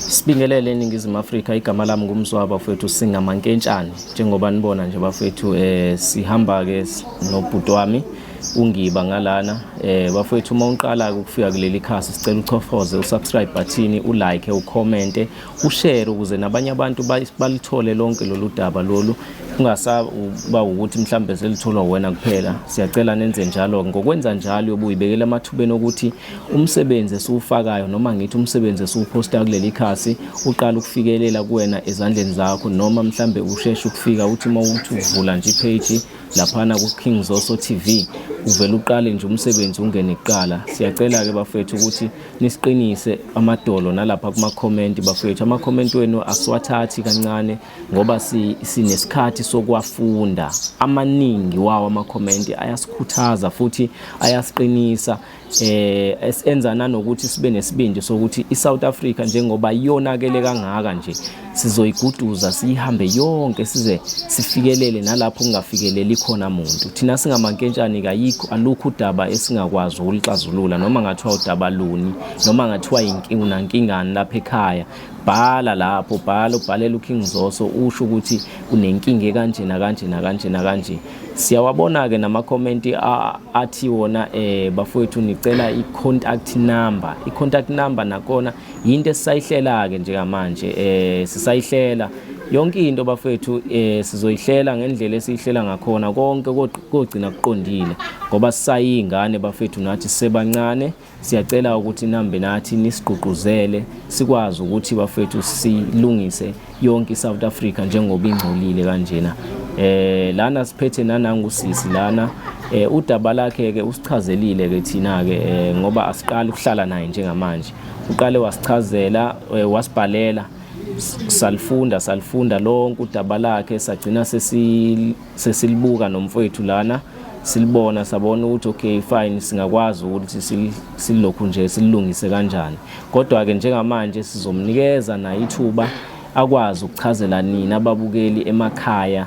Sibingelele eNingizimu Afrika, igama lami ngumzwa bafethu Singamankentshane. Njengoba nibona nje bafethu sihamba ke nobhuti wami uNgiba ngalana. Bafethu uma uqala ukufika kuleli khasi sicela uchofoze usubscribe button, ulike, ucomment, ushare ukuze nabanye abantu balithole lonke lolu daba lolu. Kungasaba ukuthi mhlambe selitholwa wena kuphela. Siyacela nenze njalo. Ngokwenza njalo ubuyibekela amathubeni ukuthi umsebenzi esiwufakayo noma ngithi umsebenzi esiwuposta kuleli khasi uqala ukufikelela kuwena ezandleni zakho, noma mhlambe usheshe ukufika uthi mawuthi uvula nje ipage laphana ku King Zoso TV uvela uqale nje umsebenzi ungene kuqala. Siyacela ke bafethu ukuthi nisiqinise amadolo nalapha kuma comment bafethu. Ama comment wenu asiwathathi kancane ngoba sinesikhathi sokwafunda. Amaningi wawo ama comment ayasikhuthaza futhi ayasiqinisa, esenza nanokuthi sibe nesibindi sokuthi iSouth Africa njengoba iyonakele kangaka nje sizoyiguduza sihambe yonke size sifikelele nalapho kungafikeleli khona umuntu. Thina singamankentshane kayikho alukho udaba esingakwazi ukulixazulula, noma ngathiwa udaba luni, noma ngathiwa unankingani lapha ekhaya. Bhala lapho, ubhalela uKing Zoso usho ukuthi unenkinga kanje nakanje nakanje nakanje. Siyawabona ke nama comment athi wona bafowethu nicela i-contact number. I-contact number nakona into esisayihlela ke njengamanje, sisayihlela yonke into bafethu, sizoyihlela ngendlela esihlela ngakhona konke kogcina kuqondile ngoba sisayingane bafethu nathi sebancane. Siyacela ukuthi nambe nathi nisigqugquzele sikwazi ukuthi bafethu silungise yonke iSouth Africa njengoba ingcolile kanjena. Lana siphethe nanangusisi lana, udaba lakhe ke usichazelile ke thina ke ngoba asiqali ukuhlala naye njengamanje. Uqale wasichazela, wasibhalela, salifunda lonke udaba lakhe, sagcina sesilibuka nomfowethu lana, silibona sabona ukuthi okay fine singakwazi ukuthi silokhu nje silungise kanjani. Kodwa ke njengamanje sizomnikeza na ithuba akwazi ukuchazela nina ababukeli emakhaya,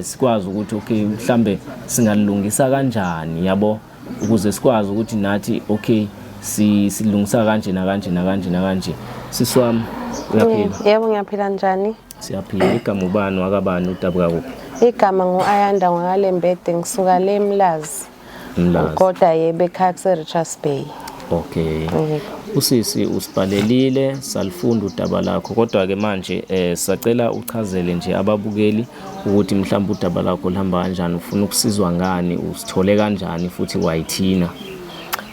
sikwazi ukuthi okay mhlambe singalungisa kanjani yabo, ukuze sikwazi ukuthi nathi okay silungisa kanje nakanje nakanje nakanje. Siswami uyaphila? Yebo ngiyaphila njani? Siyaphila. Igama ubani wakabani udabuka kuphi? Igama nguAyanda ngwalembede, ngisuka le Mlazi. Kodwa yebo ekhaya Richards Bay. Okay. Usisi usibhalelile salifunda udaba lakho, kodwa ke manje sacela uchazele nje ababukeli ukuthi mhlawumbe udaba lakho lihamba kanjani, ufuna ukusizwa ngani, usithole kanjani futhi wayithina.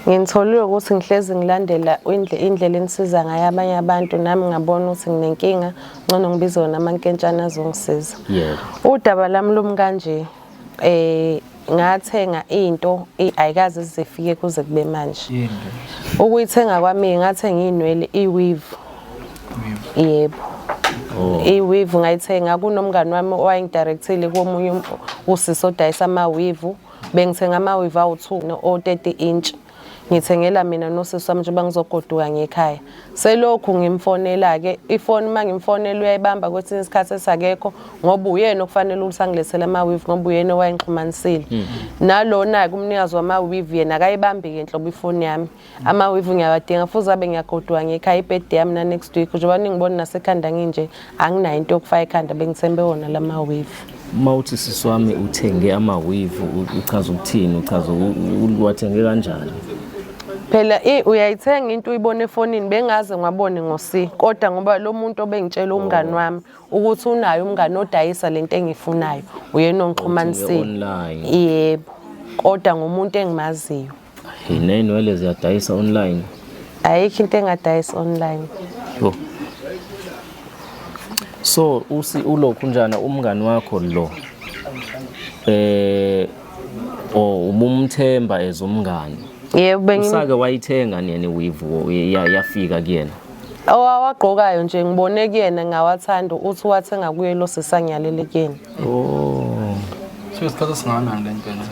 Ngitholile ukuthi ngihlezi ngilandela indlela enisiza ngayo abanye abantu, nami ngabona ukuthi nginenkinga, ngcono ngibize wona amankentshane azongisiza. Yebo. Udaba lami lumi kanje, ngathenga into ayikaze zifike kuze kube manje. Ukuyithenga kwami ngathenga inwele iweave. Yebo. Iweave ngayithenga kunomngani wami owayengdirectile komunye usisi odayisa ama-weave. Bengithenga ama-weave awu2 o30 inch. Ngithengela mina nosisi wami njengoba ngizogoduka ngekhaya. Selokhu ngimfonela ke ifoni, mangimfonela uyayibamba kwesinye isikhathi esakekho ngoba uyena okufanele ulisangilethela ama-weave ngoba uyena owayengixhumanisile. Nalona ke umnikazi wama-weave yena akayibambi ke inhlobo ifoni yami. Ama-weave ngiyawadinga futhi abe ngiyagoduka ngekhaya, ibirthday yami na next week njengoba ningibona nasekhanda nginje anginayo into yokufaka ekhanda, bengithembe wona lama-weave. Mawuthi sisi wami uthenge ama-weave uchaza ukuthini, uchaza uwathenge kanjani? Phela uyayithenga into uyibona efonini, bengaze ngwabone ngosi, kodwa ngoba lo muntu obengitshela umngani wami ukuthi unayo umngani odayisa lento engifunayo, uyena ongixhumanisile. Yebo, kodwa ngumuntu engimaziyo. Inenwele ziyadayisa online? Ayikho into engadayisa online. Yo. So ulokhu njana umngani wakho lo, umumthemba ezomngani? Yebo, usake wayithenga nini weave yafika kuyena? Owagqokayo nje ngibone kuyena ngawathanda uthi wathenga kuye lo sisanyalele kuyena. Isikhathi singanani lento nje?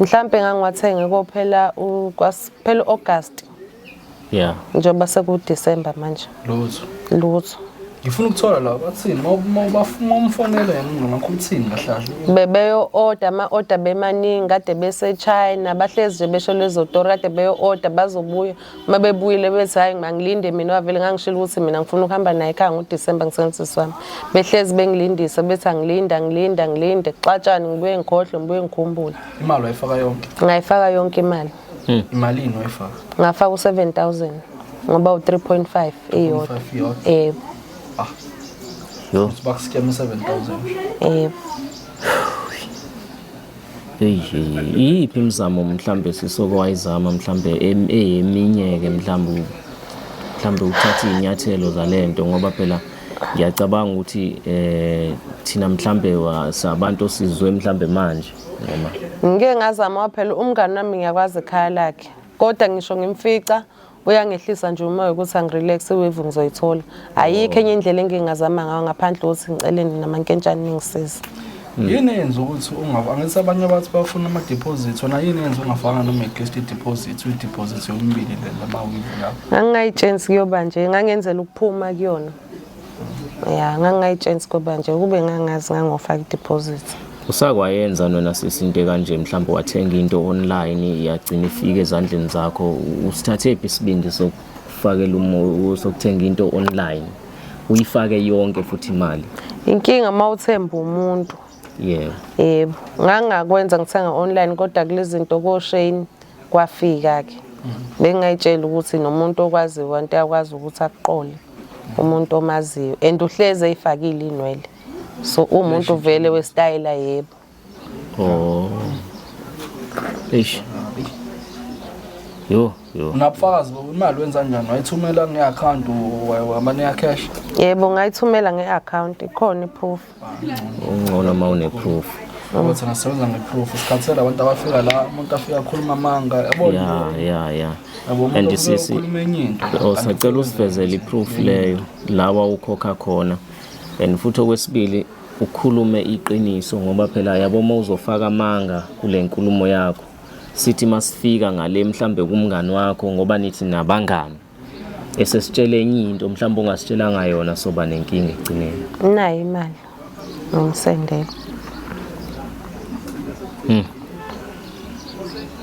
Mhlambe ngangiwathenga kophela kwaphela August. Yeah. Njengoba seku December manje. Lutho. Ngifuna ukuthola la bathini uma umfonela yena ngakho uthini kahlahle. Bebeyo order ama-order bemaningi kade bese China bahlezi nje besho lezo tori kade beyo order bazobuya uma bebuyile bethi hayi ngangilinde mina wavele ngangishilo ukuthi mina ngifuna ukuhamba naye ekhaya ngoDisemba ngisebenzisi wami behlezi bengilindisa bethi ngilinde xatshani ngibuye ngikhohlwe ngikhumbule. Imali wayifaka yonke. Ngayifaka yonke imali. Imalini wayifaka? Ngafaka u7,000 ngoba u3.5 iyodwa. Yo. Bakuskema 7,000. Iyiphi imizamo mhlambe sisokwayizama mhlambe eminye ke mhlambe uthatha inyathelo zalento ngoba phela ngiyacabanga ukuthi thina mhlambe wasabantu osizwe mhlambe manje noma ngeke ngazama phela umngani wami ngiyakwazi ekhaya lakhe kodwa ngisho ngimfica uyangehlisa nje umoya ukuthi angirelax iwave ngizoyithola ayikho enye indlela engingazama ngayo ngaphandle ukuthi ngicele namankentshane ningisize. Yini yenza ukuthi angithi abanye bathi bafuna ama deposit wona yini yenza ungafaka noma i-guest deposit uyi-deposit yombili lama wave lapho? Ngangayitshentsi kuyoba nje ngangenzela ukuphuma kuyona. Ngangayitshentsi kuba nje kube ngangazi ngangofaka i-deposit. Usakwayenza nona sisinto kanje mhlawumbe wathenga into online iyagcina ifike ezandleni zakho usithathe isibindi sokufakela sokuthenga into online uyifake yonke futhi imali inkinga mawuthemba umuntu yebo ngangakwenza ngithenga online kodwa kulezi zinto koShane kwafika ke bengayitshela ukuthi nomuntu okwaziyo wantu yakwazi ukuthi akuqole umuntu omaziyo and uhleze eyifakile inwele. So umuntu vele westyle yebo. Yo. Unabufakazi imali wenza kanjani? Wayithumela nge-account wamane cash? Yebo ngayithumela nge-account ikhona iproof. Ungcono mawune proof. Ukuthi nasebenza ngeproof isikhathela abantu abafika la umuntu afika khuluma amanga yabona. Yeah. And sacela usivezele iproof leyo lawa ukhokha khona. And futhi okwesibili ukhulume iqiniso ngoba phela yabo mawuzofaka amanga kule nkulumo yakho sithi masifika ngale mhlambe kumngani wakho ngoba nithi nabangani esesitshele enye into mhlambe ungasitshela ngayona soba nenkinga egcineni nayi imali ngisendele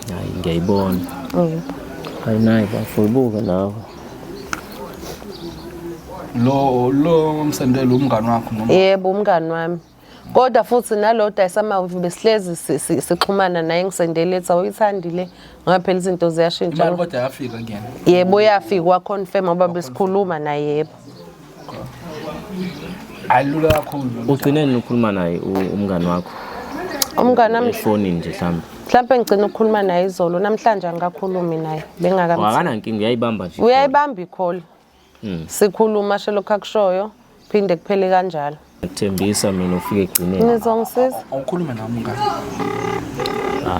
hayi ngiyayibona hayi nayi bafubuka lawo lo umsendele umngani wakho noma? Yebo umngani wami kodwa futhi nalo dayisama besihlezi sixhumana naye ngisendele ethi awuyithandile ngoba phela izinto ziyashintsha imali kodwa yafika kuyena. Yebo yafika wa confirm ngoba besikhuluma naye yebo ayilula kakhulu. Ugcineni ukukhuluma naye umngani wakho? Umngani wami efoni nje mhlambe ngicina ukukhuluma naye izolo namhlanje angikakhulumi naye bengakamthi. Akana nkinga uyayibamba nje. Uyayibamba icall. Sikhuluma shelokho akushoyo phinde kuphele kanjalo. Ngithembisa mina ufike egcineni. Nizongisiza? Awukhulume nami ngani?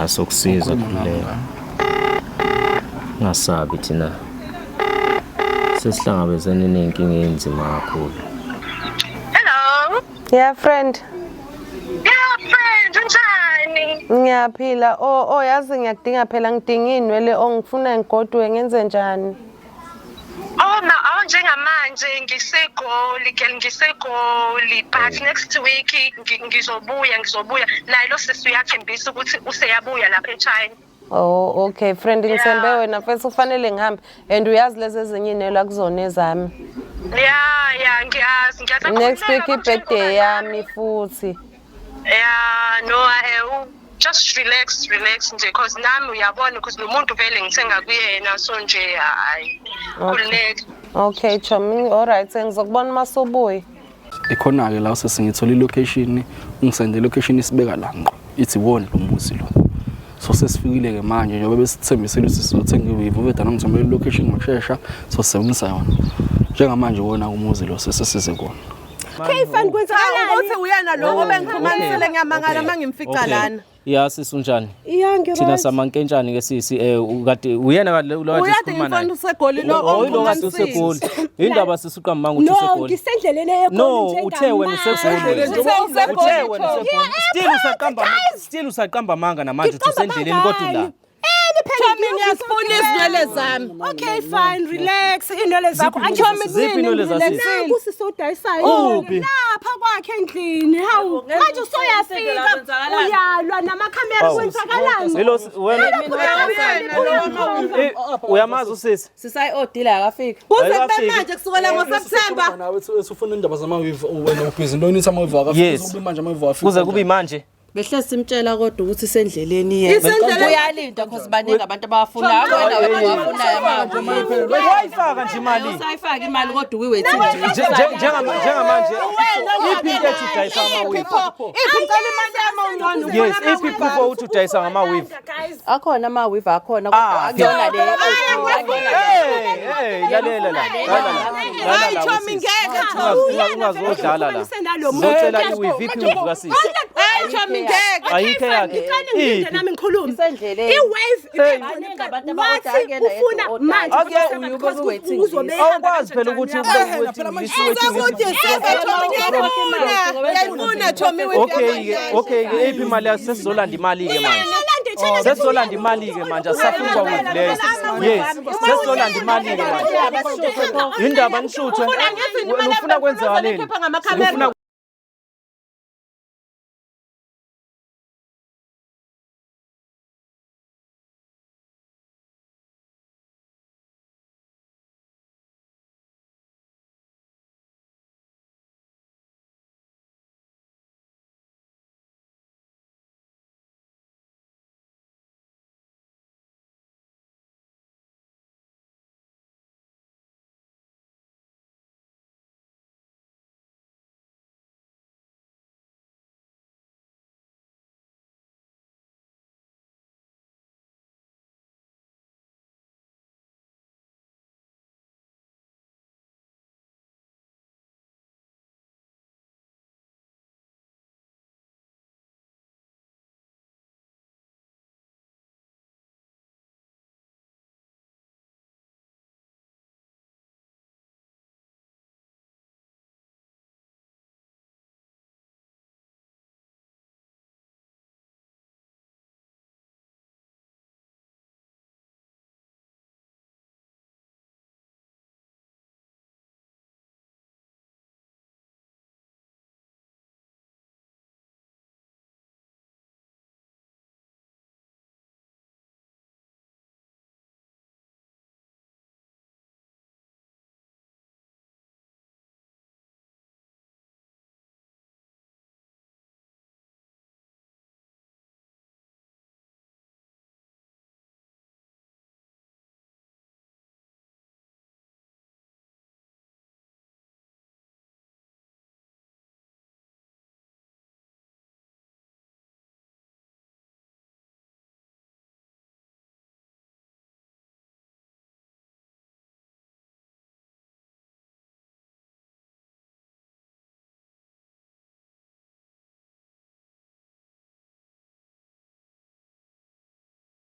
Sokusiza kuleyo. Ngasabi thina. Sesihlangabezene nenkinga enzima kakhulu. Hello. Yeah friend. Unjani? Ngiyaphila. Yazi ngiyakudinga phela ngidinga inwele ongifuna ngigodwe ngenze njani? Njengamanje ngisegoli but next week ngizobuya naye lo sisi uyathembisa ukuthi useyabuya lapha eChina. Okay friend ngithembe wena mfethu kufanele ngihambe and uyazi lezi ezinye inelo akuzona ezami. Yeah ngiyazi next week birthday yami futhi. Just relax nje because nami uyabona ukuthi nomuntu vele ngithenga kuyena so nje hayi kuleke. Okay Chomi, alright ngizokubona masobuyi. Ikhona ke la usesingithola ilocation ungisende ilocation isibeka la ngqo ithi wona lo muzi lo. So sesifikile ke manje njengoba besithembisile ukuthi sizothenga iwave wethu ngithumela ilocation ngokusheshsha so sisebenzisa yona. Njengamanje wona umuzi lo sesisize kona. Kayifani kwenzakalani ukuthi uyena lo obengixhumanisele ngiyamangala mangimfica lana. Ya sisunjani? Thina samankentshani ke sisi ukade uyena kade lo kade sikhuluma naye. Uyade usegoli lo lo kade usegoli. Indaba sisuka manga uthi usegoli. No ngisendleleni egoli njengamanje. No uthe wena usegoli. Still usaqamba manga namanje uthi usendleleni kodwa la. Chomi ngiyasifuna izinwele zami. Okay fine relax inwele zakho Chomi Ziphi inwele zasisi? kusisodayisayo lapha kwakhe endlini hawu manje usoyafika uyalwa namakhamera kwenzakalani Hello wena uyamazi usisi? Sisayi odila akafika. Kuze manje kusukela ngoSeptember. nawe usufuna indaba zama-wave wena ubhizi nto nithi ama-wave akafika Yes. kube manje ama-wave afika Kuze kube manje. Behle simtshela kodwa ukuthi sendleleni yena. Uyalinda because baningi abantu abafunayo. Wena wafunayo manje. Wayifaka nje imali. Usayifaka imali kodwa uyiwethi nje. Njengamanje iphi into ethi udayisa ama-wave? Ngicela imali yami ungcono. Yes, iphi iphupho uthi udayisa ngama-wave? Akhona ama-weave akhona kodwa akuyona le. Hey, lalela la. Hayi Chomi ngeke Chomi. Ungazodlala la. Sizocela i-wave iphi iwave kasisi? Hayi Chomi ngeke. Ayikho yakhe. ngicela nami ngikhuluma Isendleleni. iwave Abantu abadala ufuna manje Awukwazi phela ukuthi Uyayifuna Chomi okay iphi imali yakho sesizolanda imali ke manje sesizolanda imali ke manje asisafuni kwa leyo yes sesizolanda imali ke manje indaba nishuthe ufuna kwenzakaleni